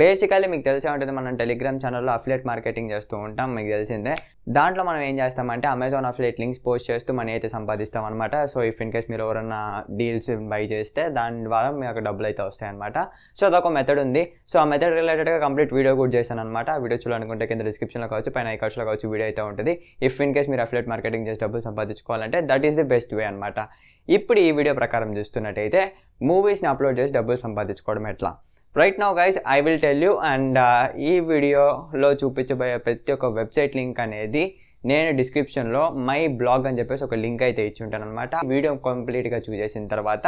Basically మీకు తెలిసే ఉంటుంది, మనం టెలిగ్రామ్ ఛానల్లో అఫిలియేట్ మార్కెటింగ్ చేస్తూ ఉంటాం, మీకు తెలిసిందే. దాంట్లో మనం ఏం చేస్తామంటే అమెజాన్ అఫిలియేట్ లింక్స్ పోస్ట్ చేస్తూ మనీ అయితే సంపాదిస్తాం అనమాట. సో ఇఫ్ ఇన్ కేస్ మీరు ఎవరైనా డీల్స్ బై చేస్తే దాని ద్వారా మీకు డబ్బులు అయితే వస్తాయన్నమాట. సో అదొక మెథడ్ ఉంది. సో ఆ మెథడ్ రిలేటెడ్గా కంప్లీట్ వీడియో కూడా చేశాను అనమాట. ఆ వీడియో చూడాలనుకుంటే కింద డిస్క్రిప్షన్లో కావచ్చు, పైన ఐకార్డ్స్లో కావచ్చు వీడియో అయితే ఉంటుంది. ఇఫ్ ఇన్ కేస్ మీరు అఫిలియేట్ మార్కెటింగ్ చేసి డబ్బులు సంపాదించుకోవాలంటే that is the best way అనమాట. ఇప్పుడు ఈ వీడియో ప్రకారం చూస్తున్నట్టయితే మూవీస్ని అప్లోడ్ చేసి డబ్బులు సంపాదించుకోవడం ఎట్లా. Right now guys I will tell you, and ఈ వీడియోలో చూపించబోయే ప్రతి ఒక్క వెబ్సైట్ లింక్ అనేది నేను డిస్క్రిప్షన్లో మై బ్లాగ్ అని చెప్పేసి ఒక లింక్ అయితే ఇచ్చి ఉంటాను అనమాట. వీడియో కంప్లీట్గా చూసేసిన తర్వాత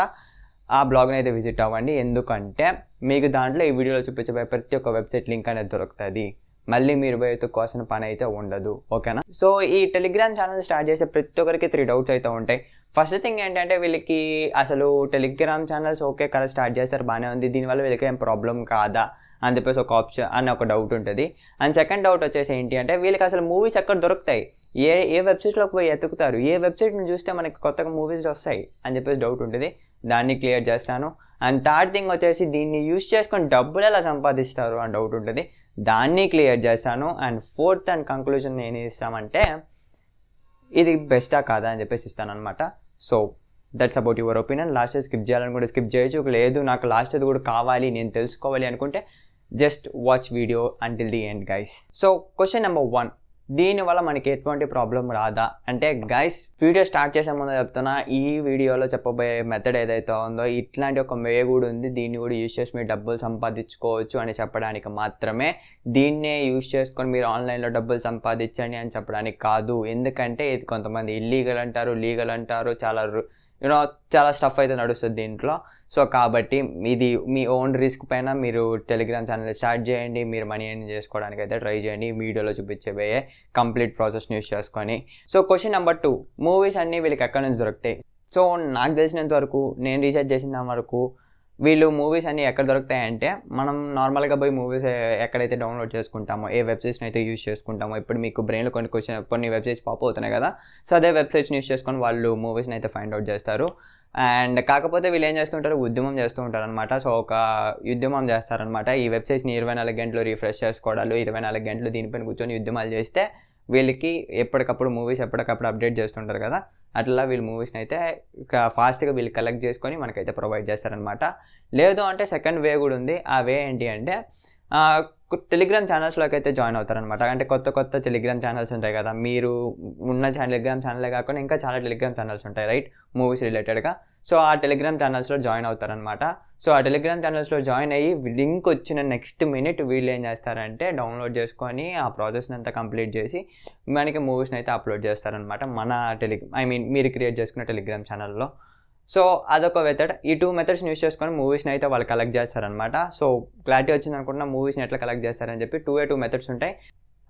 ఆ బ్లాగ్ని అయితే విజిట్ అవ్వండి, ఎందుకంటే మీకు దాంట్లో ఈ వీడియోలో చూపించబోయే ప్రతి ఒక్క వెబ్సైట్ లింక్ అనేది దొరుకుతుంది. మళ్ళీ మీరు పోయి ఎత్తుకోవాల్సిన పని అయితే ఉండదు, ఓకేనా. సో ఈ టెలిగ్రామ్ ఛానల్ స్టార్ట్ చేసే ప్రతి ఒక్కరికి 3 డౌట్స్ అయితే ఉంటాయి. ఫస్ట్ థింగ్ ఏంటంటే వీళ్ళకి అసలు టెలిగ్రామ్ ఛానల్స్ ఓకే కదా, స్టార్ట్ చేస్తారు బాగానే ఉంది, దీనివల్ల వీళ్ళకి ఏం ప్రాబ్లం కాదా అని చెప్పేసి ఒక ఆప్షన్ అని ఒక డౌట్ ఉంటుంది. అండ్ సెకండ్ డౌట్ వచ్చేసి ఏంటి అంటే వీళ్ళకి అసలు మూవీస్ ఎక్కడ దొరుకుతాయి, ఏ వెబ్సైట్లోకి పోయి ఎత్తుకుతారు, ఏ వెబ్సైట్ని చూస్తే మనకి కొత్తగా మూవీస్ వస్తాయి అని చెప్పేసి డౌట్ ఉంటుంది. దాన్ని క్లియర్ చేస్తాను. అండ్ థర్డ్ థింగ్ వచ్చేసి దీన్ని యూజ్ చేసుకొని డబ్బులు ఎలా సంపాదిస్తారు అని డౌట్ ఉంటుంది, దాన్ని క్లియర్ చేస్తాను. అండ్ ఫోర్త్ అండ్ కంక్లూజన్ ఏం ఇస్తామంటే ఇది బెస్టా కాదా అని చెప్పేసి ఇస్తాను అనమాట. So that's about your opinion. Last skip చేయాలనుకుంటే స్కిప్ చేయొచ్చు, లేదు నాకు లాస్ట్ అది కూడా కావాలి నేను తెలుసుకోవాలి అనుకుంటే just watch video until the end guys. So question number 1, దీనివల్ల మనకి ఎటువంటి ప్రాబ్లం రాదా అంటే గైస్, వీడియో స్టార్ట్ చేసే ముందు చెప్తున్నా, ఈ వీడియోలో చెప్పబోయే మెథడ్ ఏదైతే ఉందో ఇట్లాంటి ఒక వే కూడా ఉంది, దీన్ని కూడా యూజ్ చేసి మీరు డబ్బులు సంపాదించుకోవచ్చు అని చెప్పడానికి మాత్రమే. దీన్నే యూజ్ చేసుకొని మీరు ఆన్లైన్లో డబ్బులు సంపాదించండి అని చెప్పడానికి కాదు. ఎందుకంటే ఇది కొంతమంది ఇల్లీగల్ అంటారు, లీగల్ అంటారు, చాలా స్టఫ్ అయితే నడుస్తుంది దీంట్లో. సో కాబట్టి ఇది మీ ఓన్ రిస్క్ పైన మీరు టెలిగ్రామ్ ఛానల్ స్టార్ట్ చేయండి, మీరు మనీ ఎర్న్ చేసుకోవడానికి అయితే ట్రై చేయండి, వీడియోలో చూపించబోయే కంప్లీట్ ప్రాసెస్ని యూస్ చేసుకొని. సో క్వశ్చన్ నెంబర్ 2, మూవీస్ అన్నీ వీళ్ళకి ఎక్కడి నుంచి దొరుకుతాయి. సో నాకు తెలిసినంత వరకు, నేను రీసెర్చ్ చేసిన వరకు వీళ్ళు మూవీస్ అన్నీ ఎక్కడ దొరుకుతాయంటే మనం నార్మల్గా పోయి మూవీస్ ఎక్కడైతే డౌన్లోడ్ చేసుకుంటామో, ఏ వెబ్సైట్స్ని అయితే యూజ్ చేసుకుంటామో, ఇప్పుడు మీకు బ్రెయిన్లో కొన్ని వెబ్సైట్స్ పాప్ అవుతున్నాయి కదా, సో అదే వెబ్సైట్స్ని యూజ్ చేసుకొని వాళ్ళు మూవీస్ని అయితే ఫైండ్ అవుట్ చేస్తారు. అండ్ కాకపోతే వీళ్ళు ఏం చేస్తుంటారు, ఉద్యమం చేస్తూ ఉంటారు అనమాట. సో ఒక ఉద్యమం చేస్తారనమాట, ఈ వెబ్సైట్స్ని 24 గంటలు రిఫ్రెష్ చేసుకోవడాలు, 24 గంటలు దీనిపైన కూర్చొని ఉద్యమాలు చేస్తే వీళ్ళకి ఎప్పటికప్పుడు మూవీస్ ఎప్పటికప్పుడు అప్డేట్ చేస్తుంటారు కదా, అట్లా వీళ్ళు మూవీస్ని అయితే ఫాస్ట్గా వీళ్ళు కలెక్ట్ చేసుకొని మనకైతే ప్రొవైడ్ చేస్తారనమాట. లేదు అంటే సెకండ్ వే కూడా ఉంది. ఆ వే ఏంటి అంటే టెలిగ్రామ్ ఛానల్స్లోకి అయితే జాయిన్ అవుతారనమాట. అంటే కొత్త టెలిగ్రామ్ ఛానల్స్ ఉంటాయి కదా, మీరు ఉన్న టెలిగ్రామ్ ఛానలే కాకుండా ఇంకా చాలా టెలిగ్రామ్ ఛానల్స్ ఉంటాయి రైట్, మూవీస్ రిలేటెడ్గా. సో ఆ టెలిగ్రామ్ ఛానల్స్లో జాయిన్ అవుతారనమాట. సో ఆ టెలిగ్రామ్ ఛానల్స్లో జాయిన్ అయ్యి లింక్ వచ్చిన నెక్స్ట్ మినిట్ వీళ్ళు ఏం చేస్తారంటే డౌన్లోడ్ చేసుకొని ఆ ప్రాసెస్ని అంతా కంప్లీట్ చేసి మనకి మూవీస్ని అయితే అప్లోడ్ చేస్తారనమాట మన మీరు క్రియేట్ చేసుకున్న టెలిగ్రామ్ ఛానల్లో. సో అదొక మెథడ్. ఈ 2 మెథడ్స్ని యూస్ చేసుకొని మూవీస్ని అయితే వాళ్ళు కలెక్ట్ చేస్తారనమాట. సో క్లారిటీ వచ్చింది అనుకుంటున్నా మూవీస్ని ఎట్లా కలెక్ట్ చేస్తారని చెప్పి 2 మెథడ్స్ ఉంటాయి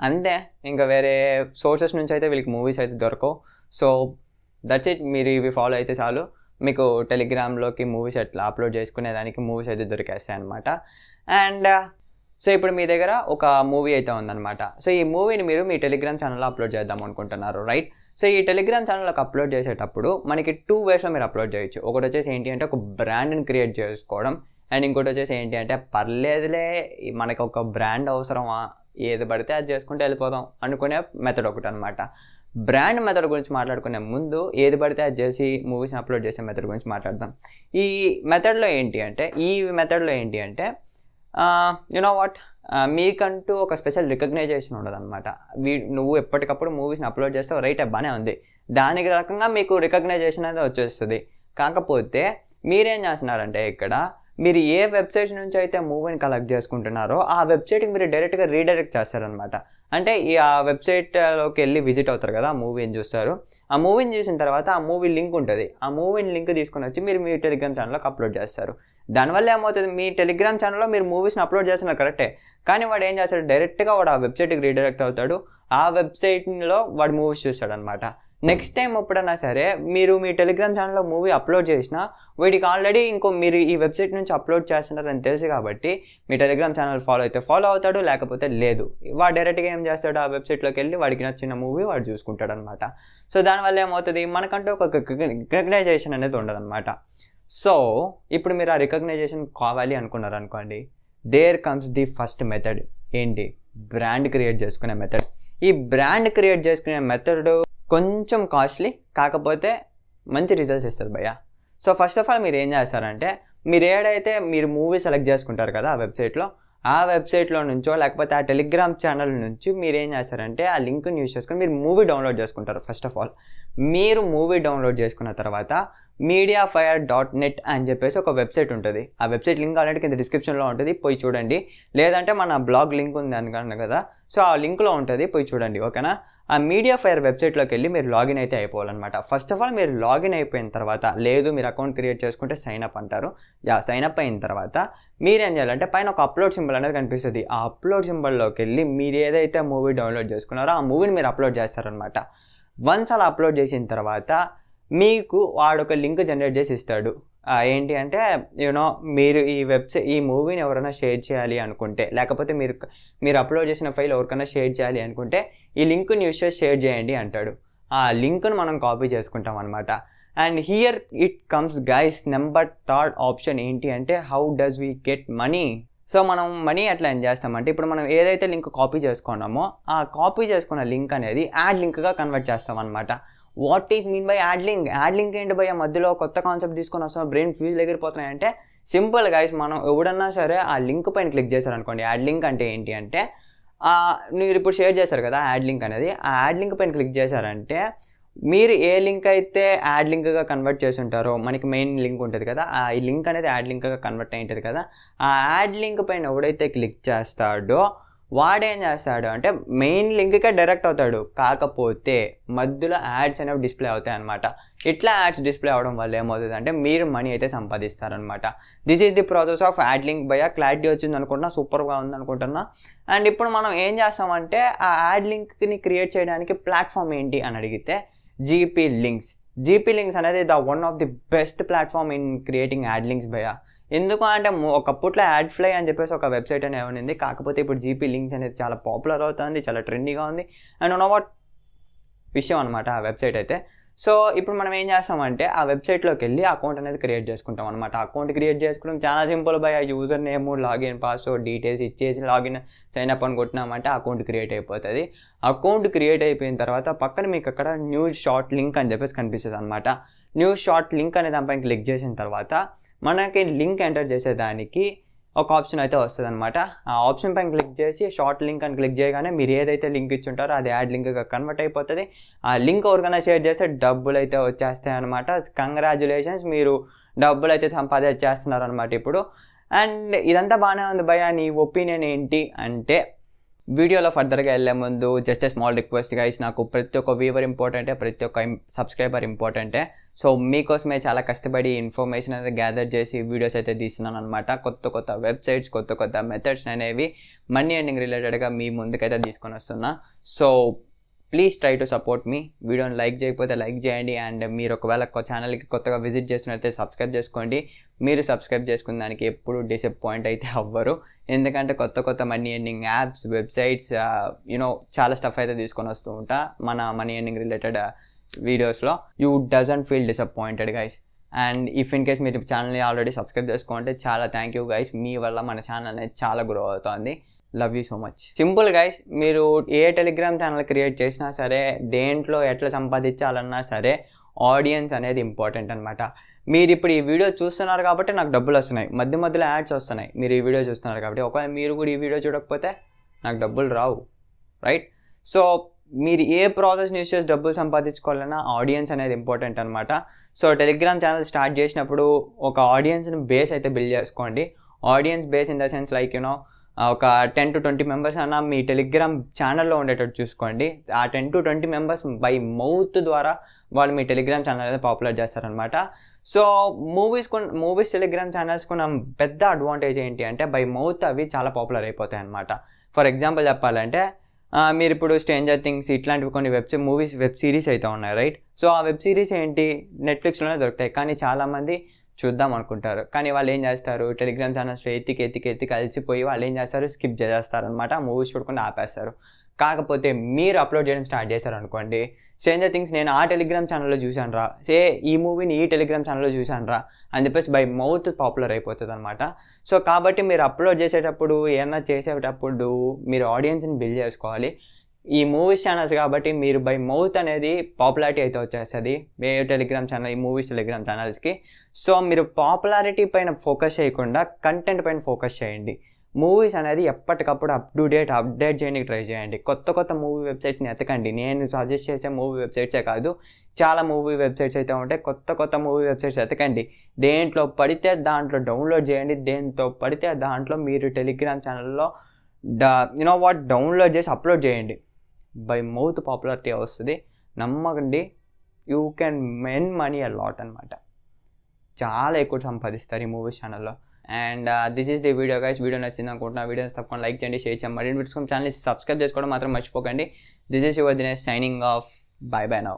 అంతే, ఇంకా వేరే సోర్సెస్ నుంచి అయితే వీళ్ళకి మూవీస్ అయితే దొరకవు. సో దట్స్ ఇట్, మీరు ఇవి ఫాలో అయితే చాలు, మీకు టెలిగ్రామ్లోకి మూవీస్ ఎట్లా అప్లోడ్ చేసుకునే దానికి మూవీస్ అయితే దొరికేస్తాయి అనమాట. అండ్ సో ఇప్పుడు మీ దగ్గర ఒక మూవీ అయితే ఉందన్నమాట. సో ఈ మూవీని మీరు మీ టెలిగ్రామ్ ఛానల్లో అప్లోడ్ చేద్దాం అనుకుంటున్నారు రైట్. సో ఈ టెలిగ్రామ్ ఛానల్లోకి అప్లోడ్ చేసేటప్పుడు మనకి 2 వేస్లో మీరు అప్లోడ్ చేయొచ్చు. ఒకటి వచ్చేసి ఏంటి అంటే ఒక బ్రాండ్ని క్రియేట్ చేసుకోవడం, అండ్ ఇంకోటి వచ్చేసి ఏంటి అంటే పర్లేదులే మనకి ఒక బ్రాండ్ అవసరమా, ఏది పడితే అది చేసుకుంటే వెళ్ళిపోదాం అనుకునే మెథడ్ ఒకటి అనమాట. బ్రాండ్ మెథడ్ గురించి మాట్లాడుకునే ముందు ఏది పడితే అది చేసి మూవీస్ని అప్లోడ్ చేసే మెథడ్ గురించి మాట్లాడదాం. ఈ మెథడ్లో ఏంటి అంటే యునో వాట్, మీకంటూ ఒక స్పెషల్ రికగ్నైజేషన్ ఉండదు అనమాట. నువ్వు ఎప్పటికప్పుడు మూవీస్ని అప్లోడ్ చేస్తావు రైట్, బాగానే ఉంది, దానికి రకంగా మీకు రికగ్నైజేషన్ అనేది వచ్చేస్తుంది. కాకపోతే మీరేం చేస్తున్నారంటే ఇక్కడ మీరు ఏ వెబ్సైట్ నుంచి అయితే మూవీని కలెక్ట్ చేసుకుంటున్నారో ఆ వెబ్సైట్కి మీరు డైరెక్ట్గా రీడైరెక్ట్ చేస్తారనమాట. అంటే ఆ వెబ్సైట్లోకి వెళ్ళి విజిట్ అవుతారు కదా, ఆ మూవీని చూస్తారు, ఆ మూవీని చూసిన తర్వాత ఆ మూవీ లింక్ ఉంటుంది, ఆ మూవీని లింక్ తీసుకొని వచ్చి మీరు మీ టెలిగ్రామ్ ఛానల్లోకి అప్లోడ్ చేస్తారు. దానివల్ల ఏమవుతుంది, మీ టెలిగ్రామ్ ఛానల్లో మీరు మూవీస్ని అప్లోడ్ చేస్తున్నారు కరెక్టే, కానీ వాడు ఏం చేస్తాడు, డైరెక్ట్గా వాడు ఆ వెబ్సైట్కి రీడైరెక్ట్ అవుతాడు, ఆ వెబ్సైట్లో వాడు మూవీస్ చూస్తాడు అనమాట. నెక్స్ట్ టైం ఎప్పుడైనా సరే మీరు మీ టెలిగ్రామ్ ఛానల్లో మూవీ అప్లోడ్ చేసినా వీడికి ఆల్రెడీ మీరు ఈ వెబ్సైట్ నుంచి అప్లోడ్ చేస్తున్నారని తెలుసు కాబట్టి మీ టెలిగ్రామ్ ఛానల్ ఫాలో అయితే ఫాలో అవుతాడు, లేకపోతే లేదు. వాడు డైరెక్ట్గా ఏం చేస్తాడు, ఆ వెబ్సైట్లోకి వెళ్ళి వాడికి నచ్చిన మూవీ వాడు చూసుకుంటాడు అనమాట. సో దానివల్ల ఏమవుతుంది, మనకంటూ ఒక రికగ్నైజేషన్ అనేది ఉండదు అనమాట. సో ఇప్పుడు మీరు ఆ రికగ్నైజేషన్ కావాలి అనుకున్నారు అనుకోండి, there comes the first method. ఏంటి? బ్రాండ్ క్రియేట్ చేసుకునే మెథడ్. ఈ బ్రాండ్ క్రియేట్ చేసుకునే మెథడ్ కొంచెం కాస్ట్లీ, కాకపోతే మంచి రిజల్ట్స్ ఇస్తుంది భయ్య. సో ఫస్ట్ ఆఫ్ ఆల్ మీరు ఏం చేస్తారంటే, మీరు ఏడైతే మీరు మూవీ సెలెక్ట్ చేసుకుంటారు కదా ఆ వెబ్సైట్లో నుంచో లేకపోతే ఆ టెలిగ్రామ్ ఛానల్ నుంచి మీరు ఏం చేస్తారంటే ఆ లింక్ని యూజ్ చేసుకొని మీరు మూవీ డౌన్లోడ్ చేసుకుంటారు. ఫస్ట్ ఆఫ్ ఆల్ మీరు మూవీ డౌన్లోడ్ చేసుకున్న తర్వాత mediafire.net అని చెప్పేసి ఒక వెబ్సైట్ ఉంటుంది. ఆ వెబ్సైట్ లింక్ ఆల్రెడీ కింద డిస్క్రిప్షన్లో ఉంటుంది, పోయి చూడండి. లేదంటే మన బ్లాగ్ లింక్ ఉంది అనుకున్నాను కదా, సో ఆ లింక్లో ఉంటుంది, పోయి చూడండి. ఓకేనా? ఆ మీడియాఫైర్ వెబ్సైట్లోకి వెళ్ళి మీరు లాగిన్ అయితే అయిపోవాలన్నమాట. ఫస్ట్ ఆఫ్ ఆల్ మీరు లాగిన్ అయిపోయిన తర్వాత, లేదు మీరు అకౌంట్ క్రియేట్ చేసుకుంటే సైన్ అప్ అంటారు. సైన్ అప్ అయిన తర్వాత మీరేం చేయాలంటే పైన ఒక అప్లోడ్ సింబల్ అనేది కనిపిస్తుంది. ఆ అప్లోడ్ సింబల్లోకి వెళ్ళి మీరు ఏదైతే మూవీ డౌన్లోడ్ చేసుకున్నారో ఆ మూవీని మీరు అప్లోడ్ చేస్తారనమాట. వన్స్ అలా అప్లోడ్ చేసిన తర్వాత మీకు వాడు ఒక లింక్ జనరేట్ చేసి ఇస్తాడు. ఏంటి అంటే మీరు ఈ మూవీని ఎవరైనా షేర్ చేయాలి అనుకుంటే, లేకపోతే మీరు అప్లోడ్ చేసిన ఫైల్ ఎవరికైనా షేర్ చేయాలి అనుకుంటే ఈ లింక్ని యూస్ చేసి షేర్ చేయండి అంటాడు. ఆ లింక్ను మనం కాపీ చేసుకుంటాం అనమాట. And here it comes guys number third option. ఏంటి అంటే how does we get money. So మనం మనీ ఎట్లా ఏం చేస్తామంటే, ఇప్పుడు మనం ఏదైతే లింక్ కాపీ చేసుకున్నామో ఆ కాపీ చేసుకున్న లింక్ అనేది యాడ్ లింక్గా కన్వర్ట్ చేస్తాం అనమాట. What is mean by add link? Add link ఏంటి భయ్య? మధ్యలో కొత్త కాన్సెప్ట్ తీసుకొని వస్తాం, బ్రెయిన్ ఫ్యూజ్ ఎగిరిపోతున్నాయి అంటే సింపుల్ గైస్, మనం ఎవడన్నా సరే ఆ లింక్ పైన క్లిక్ చేశారనుకోండి. యాడ్ లింక్ అంటే ఏంటి అంటే మీరు ఇప్పుడు షేర్ చేశారు కదా యాడ్ లింక్ అనేది, ఆ యాడ్ లింక్ పైన క్లిక్ చేశారంటే మీరు ఏ లింక్ అయితే యాడ్ లింక్గా కన్వర్ట్ చేసి ఉంటారో, మనకి మెయిన్ లింక్ ఉంటుంది కదా, ఆ ఈ లింక్ అనేది యాడ్ లింక్గా కన్వర్ట్ అయి ఉంటుంది కదా, ఆ యాడ్ లింక్ పైన ఎవడైతే క్లిక్ చేస్తాడో వాడేం చేస్తాడు అంటే మెయిన్ లింక్కే డైరెక్ట్ అవుతాడు. కాకపోతే మధ్యలో యాడ్స్ అనేవి డిస్ప్లే అవుతాయి అనమాట. ఇట్లా యాడ్స్ డిస్ప్లే అవడం వల్ల ఏమవుతుంది అంటే మీరు మనీ అయితే సంపాదిస్తారనమాట. This is the process of ad link భయ్య. క్లారిటీ వచ్చింది అనుకుంటున్నా, సూపర్గా ఉంది అనుకుంటున్నా. అండ్ ఇప్పుడు మనం ఏం చేస్తామంటే ఆ యాడ్ లింక్ని క్రియేట్ చేయడానికి ప్లాట్ఫామ్ ఏంటి అని అడిగితే జీపీ లింక్స్. జీపీ లింక్స్ అనేది one of the best platform in creating add links భయ్య. ఎందుకు అంటే ఒకప్పట్లో యాడ్ ఫ్లై అని చెప్పేసి ఒక వెబ్సైట్ అనేది ఉంది, కాకపోతే ఇప్పుడు జీపీ లింక్స్ అనేది చాలా పాపులర్ అవుతుంది, చాలా ట్రెండీగా ఉంది. అండ్ వాట్ విషయం అనమాట ఆ వెబ్సైట్ అయితే. సో ఇప్పుడు మనం ఏం చేస్తామంటే ఆ వెబ్సైట్లోకి వెళ్ళి అకౌంట్ అనేది క్రియేట్ చేసుకుంటాం అనమాట. అకౌంట్ క్రియేట్ చేసుకోవడం చాలా simple by. User name, login, password details ఇచ్చేసి లాగిన్ సైన్ అప్ అని కొట్టినామంటే అకౌంట్ క్రియేట్ అయిపోతుంది. అకౌంట్ క్రియేట్ అయిపోయిన తర్వాత పక్కన మీకు అక్కడ న్యూస్ షార్ట్ లింక్ అని చెప్పేసి కనిపిస్తుంది అనమాట. న్యూస్ షార్ట్ లింక్ అనే దానిపైన క్లిక్ చేసిన తర్వాత మనకి లింక్ ఎంటర్ చేసేదానికి ఒక ఆప్షన్ అయితే వస్తుంది అనమాట. ఆ ఆప్షన్ పైన క్లిక్ చేసి షార్ట్ లింక్ అని క్లిక్ చేయగానే మీరు ఏదైతే లింక్ ఇచ్చుంటారో అది యాడ్ లింక్గా కన్వర్ట్ అయిపోతుంది. ఆ లింక్ ఎవరికైనా షేర్ చేస్తే డబ్బులు అయితే వచ్చేస్తాయి అనమాట. కంగ్రాచులేషన్స్, మీరు డబ్బులు అయితే సంపాదించేస్తున్నారు అనమాట ఇప్పుడు. అండ్ ఇదంతా బాగానే ఉంది భయ్య, నీ ఒపీనియన్ ఏంటి అంటే? వీడియోలో ఫర్దర్గా వెళ్ళే ముందు just a small request guys, నాకు ప్రతి ఒక్క వ్యూవర్ ఇంపార్టెంటే, ప్రతి ఒక్క సబ్స్క్రైబర్ ఇంపార్టెంటే. సో మీకోసమే చాలా కష్టపడి ఇన్ఫర్మేషన్ అనేది గ్యాదర్ చేసి వీడియోస్ అయితే తీస్తున్నాను అనమాట. కొత్త వెబ్సైట్స్, కొత్త మెథడ్స్ అనేవి మనీ ఎర్నింగ్ రిలేటెడ్గా మీ ముందుకైతే తీసుకొని వస్తున్నా. So please try to support me. వీడియోని లైక్ చేయకపోతే లైక్ చేయండి. అండ్ మీరు ఒకవేళ ఛానల్కి కొత్తగా విజిట్ చేస్తున్నట్లయితే సబ్స్క్రైబ్ చేసుకోండి. మీరు సబ్స్క్రైబ్ చేసుకున్న దానికి ఎప్పుడు డిసప్పాయింట్ అయితే అవ్వరు, ఎందుకంటే కొత్త మనీ ఎర్నింగ్ యాప్స్, వెబ్సైట్స్, చాలా స్టఫ్ అయితే తీసుకొని వస్తూ ఉంటా మన మనీ ఎర్నింగ్ రిలేటెడ్ వీడియోస్లో. You doesn't feel disappointed guys. And if in case మీరు ఛానల్ని ఆల్రెడీ సబ్స్క్రైబ్ చేసుకుంటే చాలా థ్యాంక్ యూ గైస్. మీ వల్ల మన ఛానల్ అనేది చాలా గ్రో అవుతుంది. Love you so much. Simple guys, మీరు ఏ టెలిగ్రామ్ ఛానల్ క్రియేట్ చేసినా సరే, దేంట్లో ఎట్లా సంపాదించాలన్నా సరే ఆడియన్స్ అనేది ఇంపార్టెంట్ అనమాట. మీరు ఇప్పుడు ఈ వీడియో చూస్తున్నారు కాబట్టి నాకు డబ్బులు వస్తున్నాయి, మధ్యలో యాడ్స్ వస్తున్నాయి. మీరు ఈ వీడియో చూస్తున్నారు కాబట్టి, ఒకవేళ మీరు కూడా ఈ వీడియో చూడకపోతే నాకు డబ్బులు రావు, రైట్? సో మీరు ఏ ప్రాసెస్ని యూస్ చేసి డబ్బులు సంపాదించుకోవాలన్నా ఆడియన్స్ అనేది ఇంపార్టెంట్ అనమాట. సో టెలిగ్రామ్ ఛానల్ స్టార్ట్ చేసినప్పుడు ఒక ఆడియన్స్ని బేస్ అయితే బిల్డ్ చేసుకోండి. Audience base in the sense like ఒక 10 to 20 మెంబర్స్ అన్న మీ టెలిగ్రామ్ ఛానల్లో ఉండేటట్టు చూసుకోండి. ఆ 10 to 20 మెంబర్స్ బై మౌత్ ద్వారా వాళ్ళు మీ టెలిగ్రామ్ ఛానల్ అనేది పాపులర్ చేస్తారనమాట. సో మూవీస్ టెలిగ్రామ్ ఛానల్స్ కొన్న పెద్ద అడ్వాంటేజ్ ఏంటి అంటే బై మౌత్ అవి చాలా పాపులర్ అయిపోతాయి అనమాట. ఫర్ ఎగ్జాంపుల్ చెప్పాలంటే మీరు ఇప్పుడు స్ట్రేంజర్ థింగ్స్ ఇట్లాంటివి కొన్ని వెబ్ సిరీస్ అయితే ఉన్నాయి, రైట్? సో ఆ వెబ్ సిరీస్ ఏంటి నెట్ఫ్లిక్స్లోనే దొరుకుతాయి, కానీ చాలామంది చూద్దాం అనుకుంటారు. కానీ వాళ్ళు ఏం చేస్తారు, టెలిగ్రామ్ ఛానల్స్లో ఎత్తికి అలసిపోయి వాళ్ళు ఏం చేస్తారు, స్కిప్ చేసేస్తారు అనమాట. మూవీస్ చూడకుండా ఆపేస్తారు. కాకపోతే మీరు అప్లోడ్ చేయడం స్టార్ట్ చేశారనుకోండి, స్ట్రేంజర్ థింగ్స్ నేను ఆ టెలిగ్రామ్ ఛానల్లో చూశాను రా, ఈ మూవీని ఈ టెలిగ్రామ్ ఛానల్లో చూశాను రా అని చెప్పేసి బై మౌత్ పాపులర్ అయిపోతుంది అనమాట. సో కాబట్టి మీరు అప్లోడ్ చేసేటప్పుడు ఏమన్నా చేసేటప్పుడు మీరు ఆడియన్స్ని బిల్డ్ చేసుకోవాలి. ఈ మూవీస్ ఛానల్స్ కాబట్టి మీరు బై మౌత్ అనేది పాపులారిటీ అయితే వచ్చేస్తుంది ఏ టెలిగ్రామ్ ఛానల్, ఈ మూవీస్ టెలిగ్రామ్ ఛానల్స్కి. సో మీరు పాపులారిటీ పైన ఫోకస్ చేయకుండా కంటెంట్ పైన ఫోకస్ చేయండి. మూవీస్ అనేది ఎప్పటికప్పుడు అప్డేట్ చేయడానికి ట్రై చేయండి. కొత్త మూవీ వెబ్సైట్స్ని ఎతకండి. నేను సజెస్ట్ చేసే మూవీ వెబ్సైట్సే కాదు, చాలా మూవీ వెబ్సైట్స్ అయితే ఉంటాయి. కొత్త మూవీ వెబ్సైట్స్ ఎతకండి. దేంట్లో పడితే దాంట్లో డౌన్లోడ్ చేయండి. దేంతో పడితే దాంట్లో మీరు టెలిగ్రామ్ ఛానల్లో డౌన్లోడ్ చేసి అప్లోడ్ చేయండి. బై మౌత్ పాపులారిటీ వస్తుంది, నమ్మకండి. You can men money a lot అనమాట. చాలా ఎక్కువ సంపాదిస్తారు ఈ మూవీస్ ఛానల్లో. And this is the video guys. Video నచ్చింది అనుకుంటున్నా. వీడియోని తప్పకుండా లైక్ చేయండి, షేర్ చేయండి. మరిన్ని వీడియోస్ ఛానల్ని సబ్స్క్రైబ్ చేసుకోవడం మాత్రం మర్చిపోకండి. This is your Dinesh signing off. By now.